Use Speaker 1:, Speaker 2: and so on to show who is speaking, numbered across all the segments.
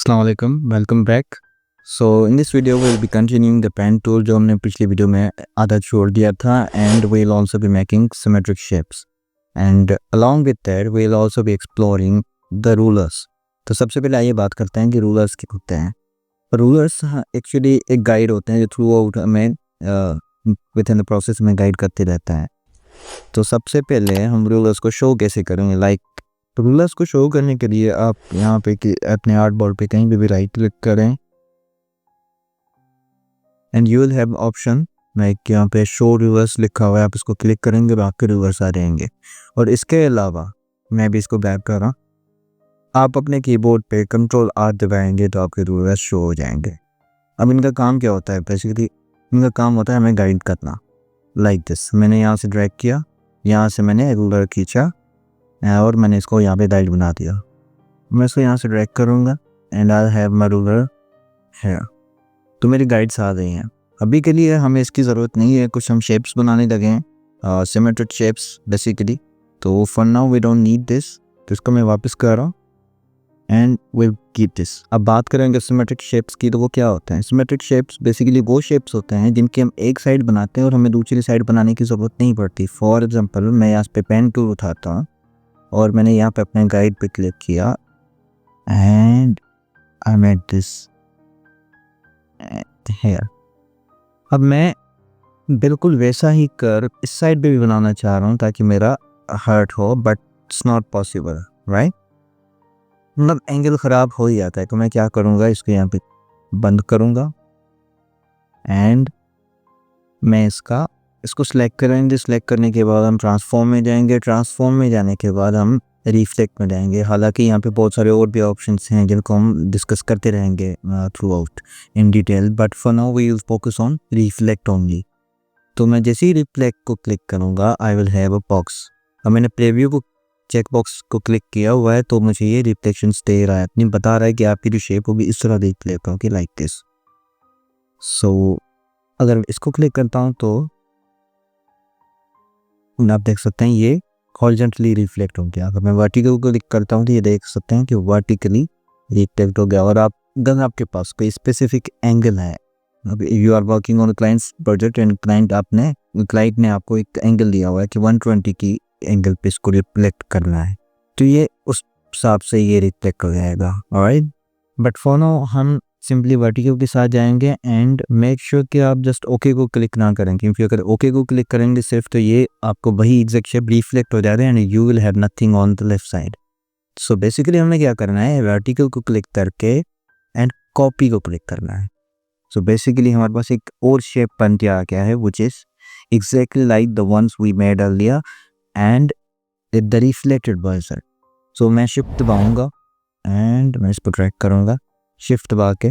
Speaker 1: अस्सलाम वालेकुम, welcome back. So in this video we will be continuing the pen tool जो हमने पिछली वीडियो में आधा छोड़ दिया था, and we will also be making symmetric shapes and along with that we will also be exploring the rulers. तो सबसे पहले आइए बात करते हैं कि रूलर्स क्या होते हैं। रूलर्स एक्चुअली एक गाइड होते हैं जो थ्रू आउट हमें विद इन द प्रोसेस में गाइड करते रहता है। तो सबसे पहले हम रूलर्स को शो कैसे करेंगे, लाइक रूलर्स को शो करने के लिए आप यहाँ पे कि अपने आर्ट बोर्ड पे कहीं भी राइट क्लिक करें and you will have option like यहाँ पे शो रूलर्स लिखा हुआ है, आप इसको क्लिक करेंगे तो आपके रूलर्स आ जाएंगे। और इसके अलावा मैं भी इसको बैक कर रहा हूँ, आप अपने कीबोर्ड पे कंट्रोल आर दबाएंगे तो आपके रूलर्स शो हो जाएंगे। अब इनका काम क्या होता है, बेसिकली इनका काम होता है हमें गाइड करना। लाइक दिस, मैंने यहाँ से ड्रैग किया, यहाँ से मैंने रूलर खींचा और मैंने इसको यहाँ पे गाइड बना दिया। मैं इसको यहाँ से ड्रैग करूँगा and I have my ruler है, तो मेरी गाइड्स आ गई हैं। अभी के लिए हमें इसकी ज़रूरत नहीं है, कुछ हम शेप्स बनाने लगे हैं, सिमेट्रिक शेप्स बेसिकली। तो for now we don't need this, तो इसको मैं वापस कर रहा हूँ एंड विल कीप दिस। अब बात करेंगे सिमेट्रिक शेप्स की, तो वो क्या होते हैं। सिमेट्रिक शेप्स बेसिकली वो शेप्स होते हैं जिनकी हम एक साइड बनाते हैं और हमें दूसरी साइड बनाने की ज़रूरत नहीं पड़ती। फॉर एग्जाम्पल मैं यहाँ पे पेन टूल उठाता हूँ और मैंने यहाँ पे अपने गाइड पे क्लिक किया and I made this here. अब मैं बिल्कुल वैसा ही कर इस साइड पे भी बनाना चाह रहा हूँ ताकि मेरा हर्ट हो, but it's not possible, right. मतलब एंगल ख़राब हो ही जाता है। तो मैं क्या करूँगा, इसको यहाँ पे बंद करूँगा एंड मैं इसको सिलेक्ट करेंगे। सिलेक्ट करने के बाद हम ट्रांसफॉर्म में जाएंगे। ट्रांसफॉर्म में जाने के बाद हम रिफ्लेक्ट में जाएंगे। हालांकि यहाँ पे बहुत सारे और भी ऑप्शंस हैं जिनको हम डिस्कस करते रहेंगे throughout in detail, but for now we will focus on reflect only. तो मैं जैसे ही रिफ्लेक्ट को क्लिक करूँगा I will have a box. अब मैंने प्रीव्यू को चेक बॉक्स को क्लिक किया हुआ है, तो मुझे ये रिफ्लेक्शन दे रहा है, अपनी बता रहा है कि आपकी जो शेप होगी इस तरह रिफ्लेक्ट होगी, लाइक दिस। सो अगर इसको क्लिक करता हूँ तो आप देख सकते हैं ये हॉरिजॉन्टली रिफ्लेक्ट हो गया। अगर मैं वर्टिकल को क्लिक करता हूँ तो ये देख सकते हैं कि वर्टिकली रिफ्लेक्ट हो गया। और आप अगर आपके पास कोई स्पेसिफिक एंगल है, you are working on clients project and client ने आपको एक एंगल दिया हुआ है कि 120 की एंगल पे इसको रिफ्लेक्ट करना है, तो ये उस हिसाब से ये रिफ्लेक्ट हो जाएगा, ऑलराइट। बट फॉर नाउ हम सिंपली वर्टिकल के साथ जाएंगे एंड मेक श्योर कि आप जस्ट ओके को क्लिक ना करें, क्योंकि अगर ओके को क्लिक करेंगे सिर्फ तो ये आपको वही एग्जैक्ट शेप रिफ्लेक्ट हो जाएगा and you will have nothing on the left side. So basically हमें क्या करना है, वर्टिकल को क्लिक करके एंड कॉपी को क्लिक करना है। सो बेसिकली हमारे पास एक और शेप बन के आ गया है which is exactly like the ones we made earlier and the reflected version. So मैं शिफ्ट दबाऊंगा एंड मैं इस पर ड्रैग करूंगा, शिफ्ट दबा के,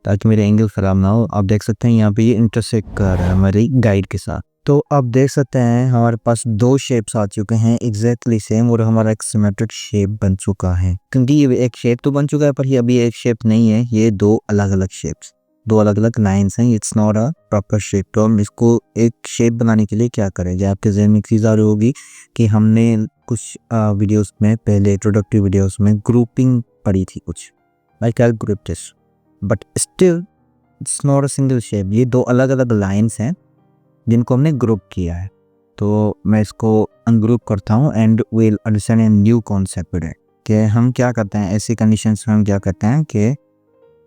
Speaker 1: ताकि मेरे एंगल ख़राब ना हो। आप देख सकते हैं यहाँ पे ये इंटरसेक्ट कर रहा है हमारी गाइड के साथ। तो आप देख सकते हैं हमारे पास दो शेप्स आ चुके हैं एग्जैक्टली सेम, और हमारा एक सिमेट्रिक शेप बन चुका है। क्योंकि ये एक शेप तो बन चुका है पर ये अभी एक शेप नहीं है, ये दो अलग अलग शेप्स, दो अलग अलग लाइन्स हैं। It's not a proper shape. तो हम इसको एक शेप बनाने के लिए क्या करेंगे, आपके जहन में एक चीज़ आ रही होगी कि हमने कुछ वीडियोस में, पहले इंट्रोडक्टरी वीडियोस में ग्रुपिंग पढ़ी थी कुछ, like I group this, but still it's not a single shape. ये दो अलग अलग लाइन्स हैं जिनको हमने ग्रुप किया है। तो मैं इसको अनग्रुप करता हूँ and will understand a new concept है कि हम क्या करते हैं ऐसी कंडीशंस में। हम क्या करते हैं कि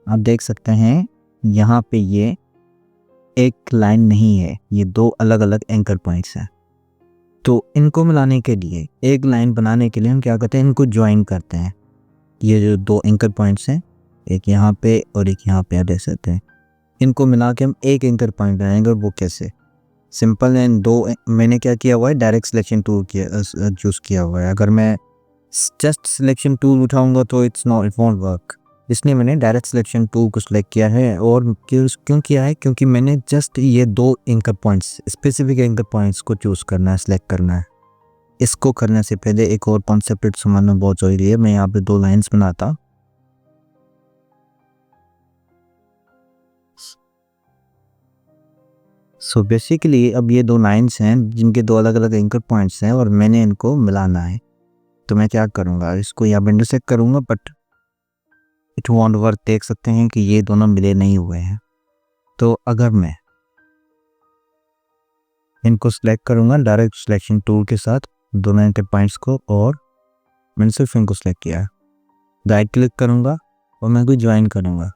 Speaker 1: आप देख सकते हैं यहाँ पे ये एक लाइन नहीं है, ये दो अलग अलग एंकर पॉइंट्स हैं। तो इनको मिलाने के लिए, एक लाइन बनाने के लिए हम क्या करते हैं, इनको ज्वाइन करते हैं। ये जो दो एंकर पॉइंट्स हैं, एक यहाँ पे और एक यहाँ पे, आप देख सकते हैं, इनको मिला के हम एक एंकर पॉइंट बनाएंगे। और वो कैसे, सिंपल है। मैंने क्या किया हुआ है, डायरेक्ट सिलेक्शन टूल चूज़ किया हुआ है। अगर मैं जस्ट सिलेक्शन टूल उठाऊंगा तो इट वॉन्ट वर्क, इसलिए मैंने डायरेक्ट सिलेक्शन टूल को सिलेक्ट किया है। और क्यों किया है, क्योंकि मैंने जस्ट ये दो anchor points, specific anchor points को चूज़ करना है, सिलेक्ट करना है। इसको करने से पहले एक और कॉन्सेप्ट समझना बहुत ज़रूरी है। मैं यहाँ पे दो लाइन्स बनाता, सो बेसिकली अब ये दो लाइन्स हैं जिनके दो अलग अलग एंकर पॉइंट्स हैं और मैंने इनको मिलाना है। तो मैं क्या करूँगा, इसको यहाँ पे इंटरसेक्ट करूँगा, बट इट वॉन्ट वर्क। देख सकते हैं कि ये दोनों मिले नहीं हुए हैं। तो अगर मैं इनको सिलेक्ट करूँगा डायरेक्ट सिलेक्शन टूल के साथ दोनों के पॉइंट्स को, और मैंने सिर्फ इनको सिलेक्ट किया है, राइट क्लिक करूँगा और मैं कोई ज्वाइन करूँगा,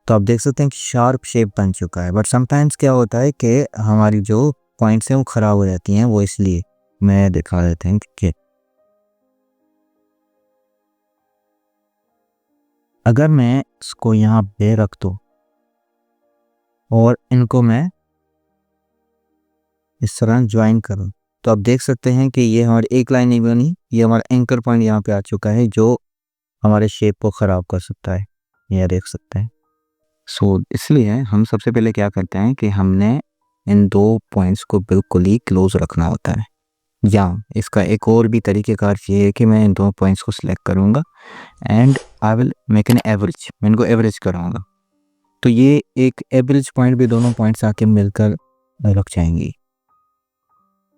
Speaker 1: तो आप देख सकते हैं कि शार्प शेप बन चुका है। बट समटाइम्स क्या होता है कि हमारी जो पॉइंट्स हैं वो ख़राब हो जाती हैं, वो इसलिए मैं दिखा देते हैं कि अगर मैं इसको यहाँ पे रख दूँ और इनको मैं इस तरह ज्वाइन करूँ, तो आप देख सकते हैं कि ये हमारी एक लाइन नहीं बनी, ये हमारा एंकर पॉइंट यहाँ पे आ चुका है जो हमारे शेप को ख़राब कर सकता है, ये देख सकते हैं। सो इसलिए हम सबसे पहले क्या करते हैं कि हमने इन दो पॉइंट्स को बिल्कुल ही क्लोज रखना होता है। या इसका एक और भी तरीक़ेकार ये है कि मैं इन दो पॉइंट्स को सिलेक्ट करूँगा and I will make an average, मैं इनको एवरेज कराऊँगा, तो ये एक एवरेज पॉइंट भी दोनों पॉइंट्स आके मिलकर रख जाएंगी।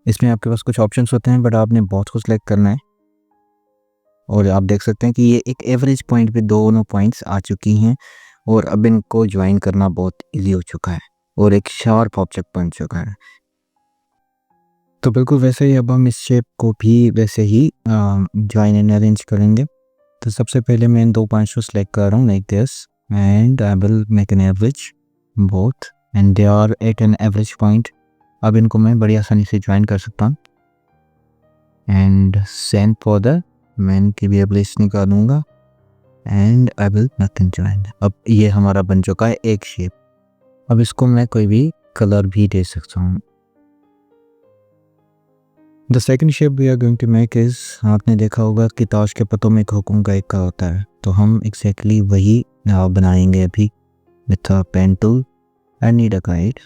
Speaker 1: इसमें आपके पास कुछ ऑप्शंस होते हैं बट आपने बहुत को सिलेक्ट करना है, और आप देख सकते हैं कि ये एक एवरेज पॉइंट पे दोनों पॉइंट्स आ चुकी हैं और अब इनको ज्वाइन करना बहुत इजी हो चुका है और एक शार्प ऑब्जेक्ट बन चुका है। तो बिल्कुल वैसे ही अब हम इस शेप को भी वैसे ही ज्वाइन एंड अरेंज करेंगे। तो सबसे पहले मैं इन दो पॉइंट्स को सिलेक्ट कर रहा हूँ like this and I will make an average both and they are at an average point. अब इनको मैं बड़ी आसानी से ज्वाइन कर सकता हूँ एंड सेंड फॉर द मैं इनकी भी एवरेज निकालूंगा and I will nothing join. अब ये हमारा बन चुका है एक शेप। अब इसको मैं कोई भी कलर भी दे सकता हूँ। The second shape we are going to make is, आपने देखा होगा कि ताश के पत्तों में एक हुक्म का एक का होता है, तो हम एग्जैक्टली वही बनाएंगे अभी with a pen tool. I need a guide,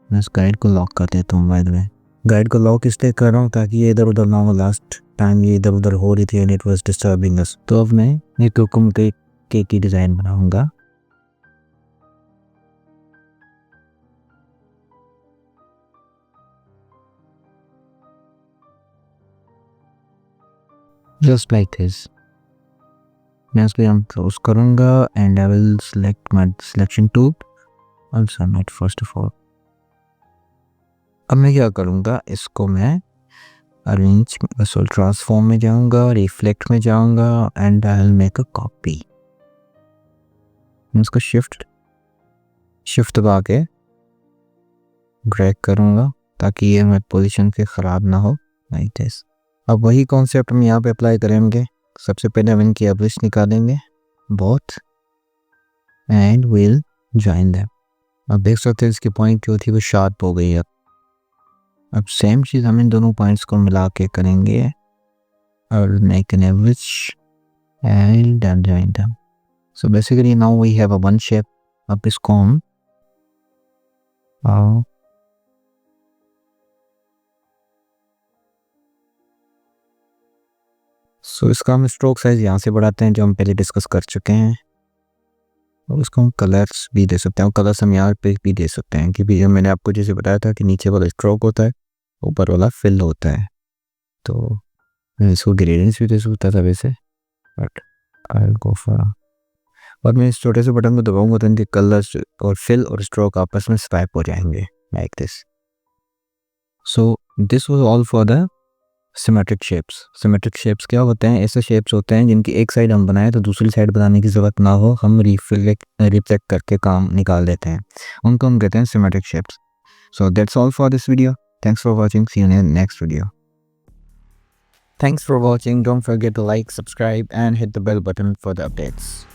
Speaker 1: मैं इस गाइड को लॉक कर देता हूँ। बाय द वे गाइड को लॉक इसलिए कर रहा हूँ ताकि ये इधर उधर ना हो। लास्ट टाइम ये इधर उधर हो रही थी एंड इट वाज डिस्टर्बिंग अस। तो अब मैं एक हुक्म के की डिज़ाइन बनाऊँगा। जस्ट लाइक दिस, मैं इसको यहाँ क्लोज करूँगा and I will select my selection tool और सबमिट फर्स्ट ऑफ ऑल। अब मैं क्या करूँगा, इसको मैं अरेंज सो ट्रांसफॉर्म में जाऊँगा, रिफ्लेक्ट में जाऊँगा and I will make a copy. मैं इसको शिफ्ट दबा के ड्रैग करूँगा ताकि ये मेरे पोजीशन से ख़राब ना हो लाइक दिस। अब वही कॉन्सेप्ट हम यहाँ पे अप्लाई करेंगे। सबसे पहले हम इनकी एवरेज निकालेंगे both and will join them. अब देख सकते हैं इसकी पॉइंट जो थी वो शार्प हो गई है। अब सेम चीज़ हम इन दोनों पॉइंट्स को मिला के करेंगे और make an average and join them. So basically now we have a one shape. अब इसको हम इसका हम स्ट्रोक साइज यहाँ से बढ़ाते हैं जो हम पहले डिस्कस कर चुके हैं, और उसको हम कलर्स भी दे सकते हैं। कलर्स हम यहाँ पे भी दे सकते हैं कि भी मैंने आपको जैसे बताया था कि नीचे वाला स्ट्रोक होता है, ऊपर वाला फिल होता है। तो इसको ग्रेडियंट्स भी दे सकता था वैसे, but I will go for, और मैं इस छोटे से बटन को दबाऊंगा तो इनके कलर्स और फिल और स्ट्रोक आपस में स्वाइप हो जाएंगे like this. So this was all for the symmetric shapes. Symmetric shapes क्या होते हैं? ऐसे शेप्स होते हैं जिनकी एक साइड हम बनाएं तो दूसरी साइड बनाने की ज़रूरत ना हो, हम रिफ्लेक्ट करके काम निकाल देते हैं, उनको हम कहते हैं symmetric shapes. So that's all for this video. Thanks for watching, see you in next video. Thanks for watching. Don't forget to like, subscribe and hit the bell button for the updates.